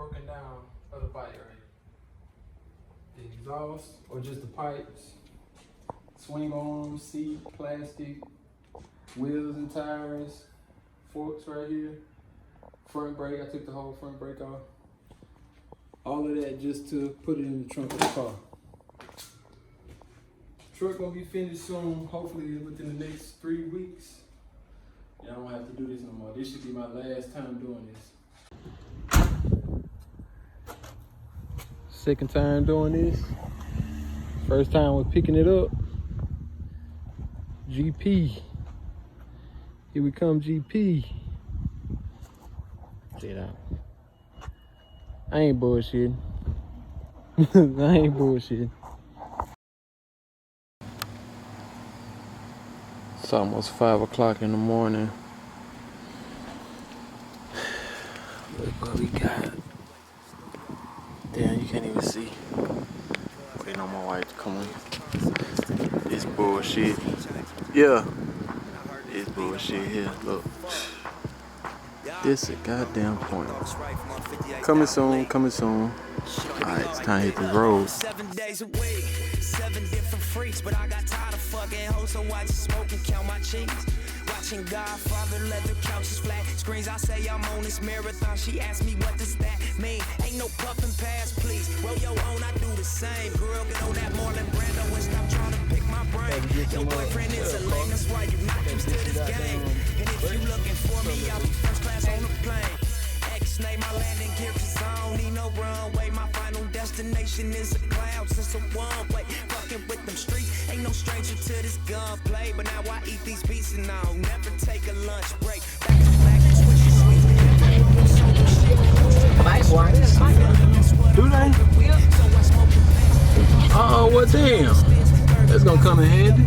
broken down of the bike right here. The exhaust or just the pipes, swing arms, seat, plastic, wheels and tires, forks right here, front brake. I took the whole front brake off. All of that just to put it in the trunk of the car. Truck gonna be finished soon, hopefully within the next 3 weeks. And I don't have to do this no more. This should be my last time doing this. Second time doing this. First time was picking it up. GP. Here we come, GP. Check it out. I ain't bullshitting. I ain't bullshitting. It's almost 5 o'clock in the morning. Look what we got. Damn, you can't even see. Waiting on my wife to come in. This bullshit. Yeah. This bullshit here. Look. This a goddamn point. Coming soon, coming soon. Alright, it's time to hit the road. 7 days a week, 7 different freaks, but I got tired of fucking hoes, so I just smoke and count my cheeks. Watching Godfather, leather couches, flat screens. I say I'm on this marathon. She asked me what does that mean? Ain't no puffin' pass, please. Roll your own, I do the same. Girl, get on that Marlon Brando and stop trying to pick my brain. Your boyfriend is a lame, that's why you not used to this game. And if you looking for me, I'll be first class on the plane. X-name my landing gear, cause I don't need no runway. My final destination is a cloud since a one-way. Fucking with them streets, ain't no stranger to this gunplay. But now I eat these beats and I'll never take a lunch break. Back to back, switching sweets. Do they? Oh, well damn. That's gonna come in handy.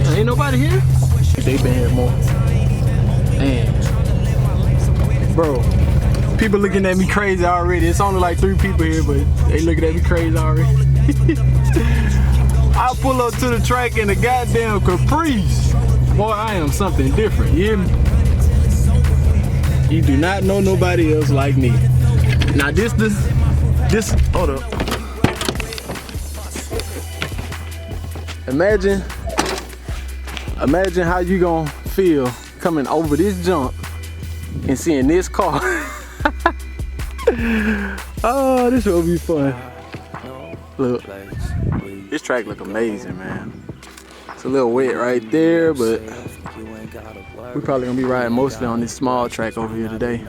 Damn, ain't nobody here? They been here more. Man. Bro, people looking at me crazy already. It's only like 3 people here, but they looking at me crazy already. I pull up to the track in a goddamn Caprice. Boy, I am something different, you hear me? You do not know nobody else like me. Now this, hold up. Imagine how you gonna feel coming over this jump and seeing this car. Oh, this will be fun. Look, this track look amazing, man. It's a little wet right there, but we're probably gonna be riding mostly on this small track over here today.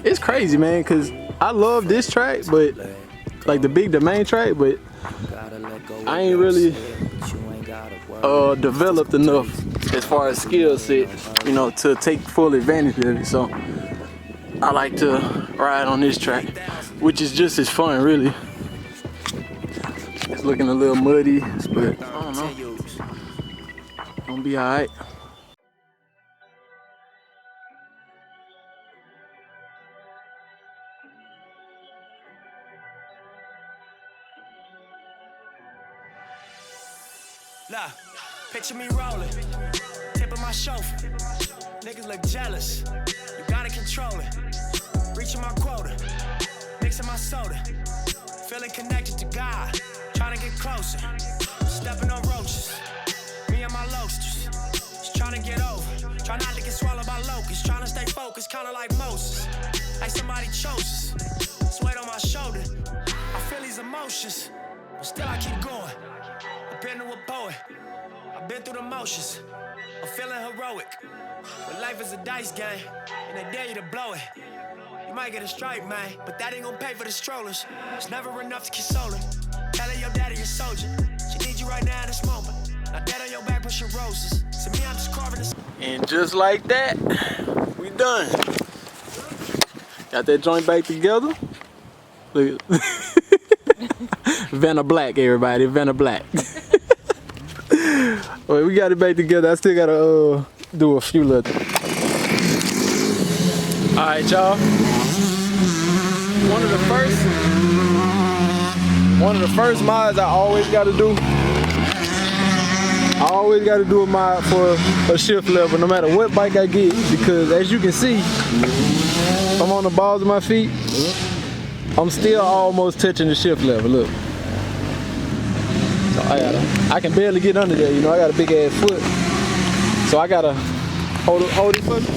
It's crazy, man, cause I love this track, but like the main track, but I ain't really developed enough as far as skill set, you know, to take full advantage of it. So I like to ride on this track, which is just as fun, really. It's looking a little muddy, but I don't know. Gonna be alright. Look, picture me rolling, tip of my chauffeur. Niggas look jealous, you gotta control it. Reaching my quota, mixing my soda. Feeling connected to God, trying to get closer. Stepping on roaches, me and my loasters. Just trying to get over, try not to get swallowed by locusts. Trying to stay focused, kinda like Moses. Like somebody chose us, it's weight on my shoulder. I feel these emotions, but still I keep going. I've been to a poet, I've been through the motions. I'm feeling heroic, but life is a dice game, and they dare you to blow it. You might get a strike, man, but that ain't gonna pay for the strollers. It's never enough to console her. Tell her your daddy a soldier. She needs you right now in this moment. Now dead on your back pushing roses. To me, I'm just carving this. And just like that, we done. Got that joint back together. Look. Vanna Black, everybody. Vanna Black. Well, we got it back together. I still gotta do a few little. All right, y'all. One of the first mods I always gotta do. I always gotta do a mod for a shift level, no matter what bike I get, because as you can see, if I'm on the balls of my feet, I'm still almost touching the shift level. Look. So I can barely get under there. You know, I got a big ass foot. So I gotta hold it for me.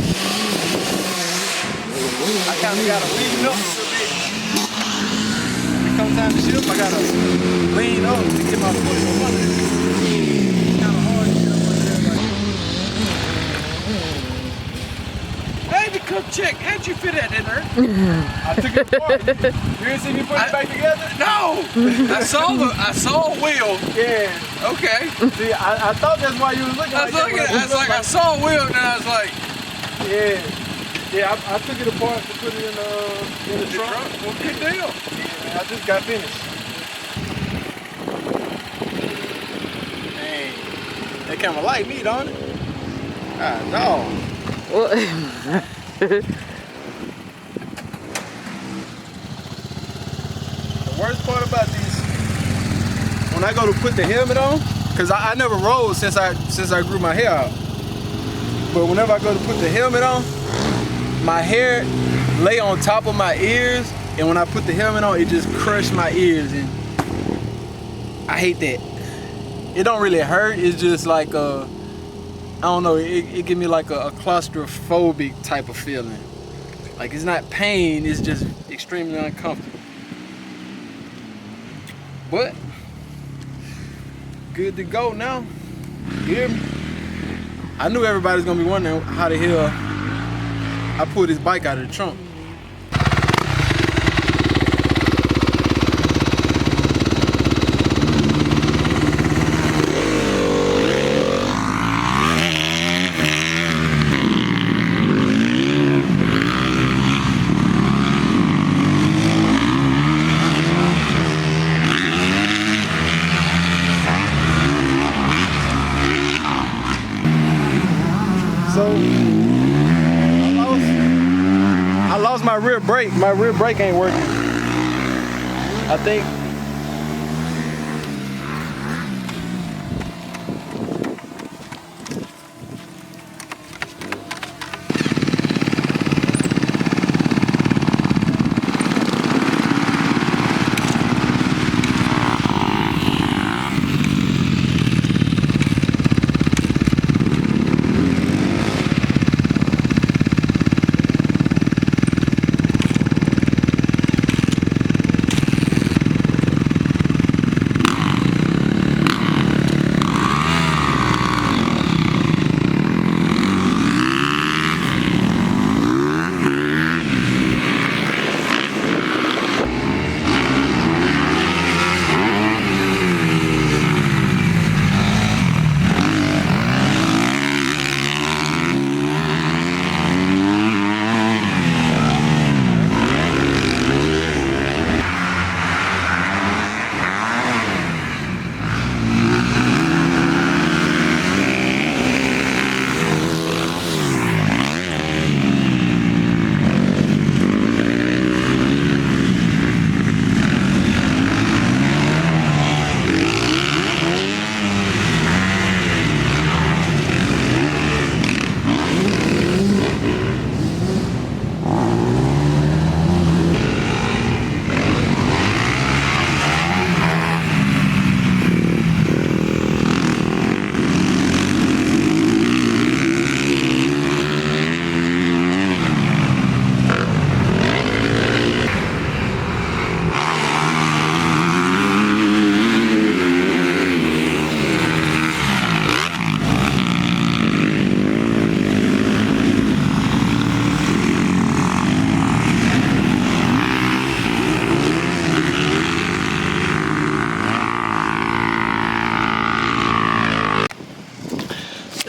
I kind of gotta lean up a little bit. When it comes time to shift, I gotta lean up to get my foot up under it. It's kind of hard to get up under there. Hey, to come check. How'd you fit that in there? I took it apart. You didn't see me put it back together? No. I saw a wheel. Yeah. Okay. See, I thought that's why you was looking I was like, I saw a wheel, and I was like, yeah. Yeah, I took it apart to put it in the trunk. Well, good deal. Yeah, I just got finished. Dang. That camera like me, don't it? Ah, no. The worst part about this, when I go to put the helmet on, cause I never rode since I grew my hair out. But whenever I go to put the helmet on, my hair lay on top of my ears, and when I put the helmet on, it just crushed my ears, and I hate that. It don't really hurt. It's just like I don't know. It give me like a claustrophobic type of feeling. Like it's not pain. It's just extremely uncomfortable. But good to go now. You hear me? I knew everybody's gonna be wondering how the hell I pulled this bike out of the trunk. So I lost my rear brake. My rear brake ain't working. I think.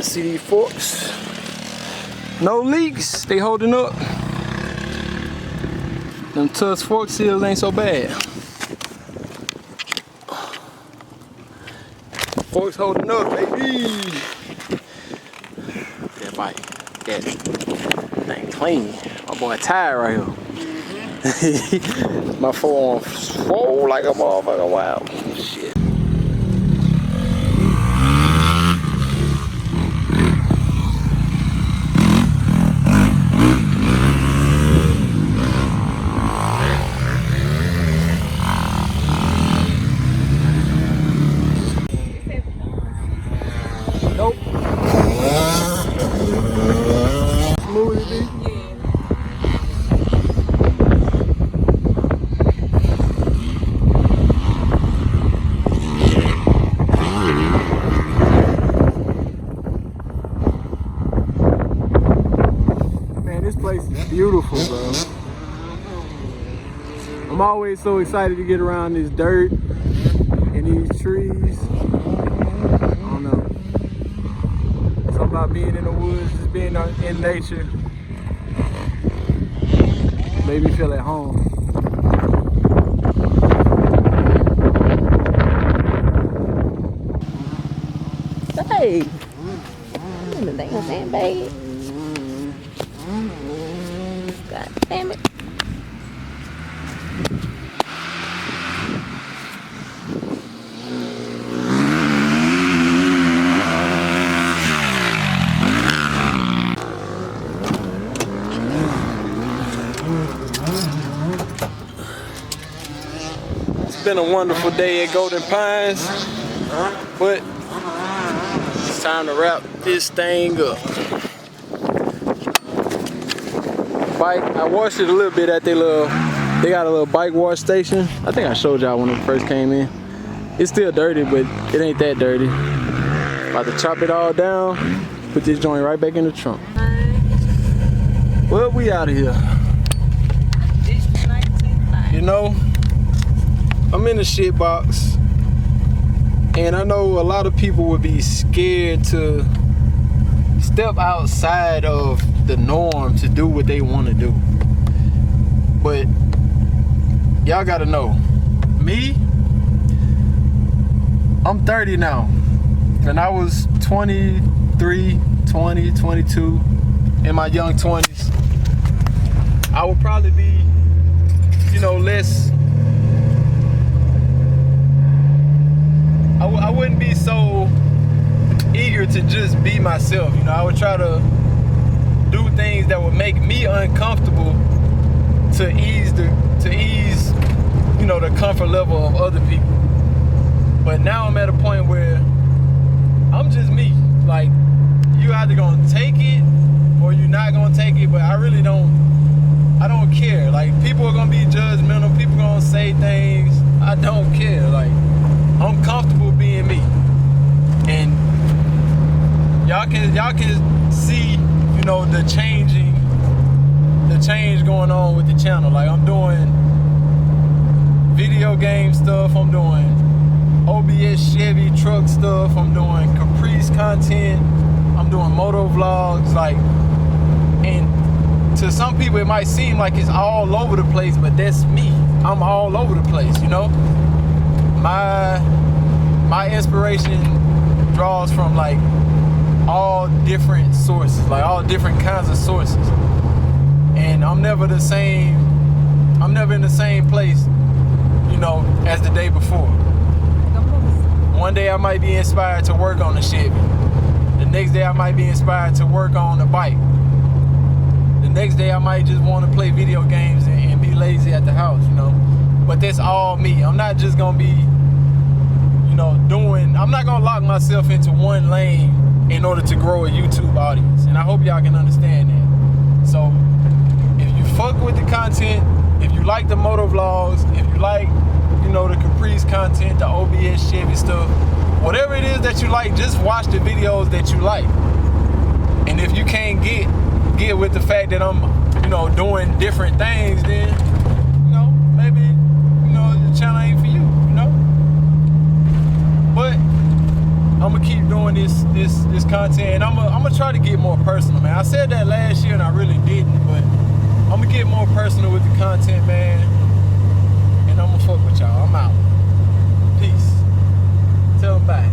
See these forks, no leaks, they holding up. Them Tusk fork seals ain't so bad. Forks holding up, baby. That bike, that thing clean. My boy tired right here. My forearm swole like a motherfucker. Wow, shit. always so excited to get around this dirt and these trees. I don't know. Something about being in the woods, just being in nature, made me feel at home. Hey, in the damn sandbag. God damn it. It's been a wonderful day at Golden Pines, but it's time to wrap this thing up. Bike, I washed it a little bit at they got a little bike wash station. I think I showed y'all when it first came in. It's still dirty, but it ain't that dirty. About to chop it all down, put this joint right back in the trunk. Well, we out of here. You know, I'm in the shit box, and I know a lot of people would be scared to step outside of the norm to do what they want to do. But y'all gotta know, me, I'm 30 now, and I was 23, 20, 22, in my young 20s. I would probably be, you know, less, I wouldn't be so eager to just be myself. You know, I would try to do things that would make me uncomfortable to ease, you know, the comfort level of other people. But now I'm at a point where I'm just me. Like, you either gonna take it or you're not gonna take it, but I don't care. Like, people are gonna be judgmental, people gonna say things. I don't care. Like, I'm comfortable being me. And y'all can see, you know, the change going on with the channel. Like, I'm doing video game stuff, I'm doing OBS Chevy truck stuff, I'm doing Caprice content, I'm doing moto vlogs. Like, and to some people it might seem like it's all over the place, but that's me. I'm all over the place, you know. My inspiration draws from like all different sources, like all different kinds of sources. And I'm never in the same place, you know, as the day before. One day I might be inspired to work on the Chevy. The next day I might be inspired to work on the bike. The next day I might just want to play video games and be lazy at the house, you know. But that's all me. I'm not just gonna be, you know, I'm not gonna lock myself into one lane in order to grow a YouTube audience. And I hope y'all can understand that. So if you fuck with the content, if you like the motor vlogs, if you like, you know, the Caprice content, the OBS Chevy stuff, whatever it is that you like, just watch the videos that you like. And if you can't get with the fact that I'm, you know, doing different things, then, you know, maybe, you know, the channel ain't for you, you know. But I'm gonna keep doing this content, and I'm gonna try to get more personal, man. I said that last year and I really didn't, but I'm gonna get more personal with the content, man. And I'm gonna fuck with y'all. I'm out. Peace. Tell them bye.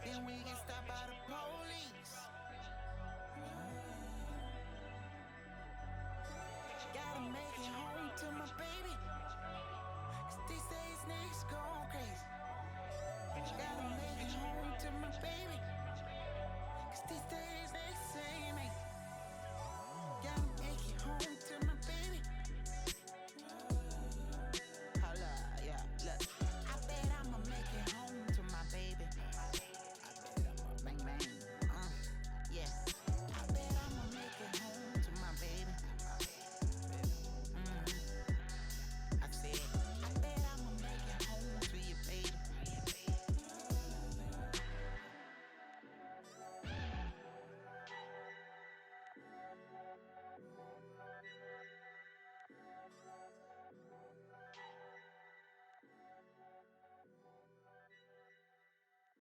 Then we can stop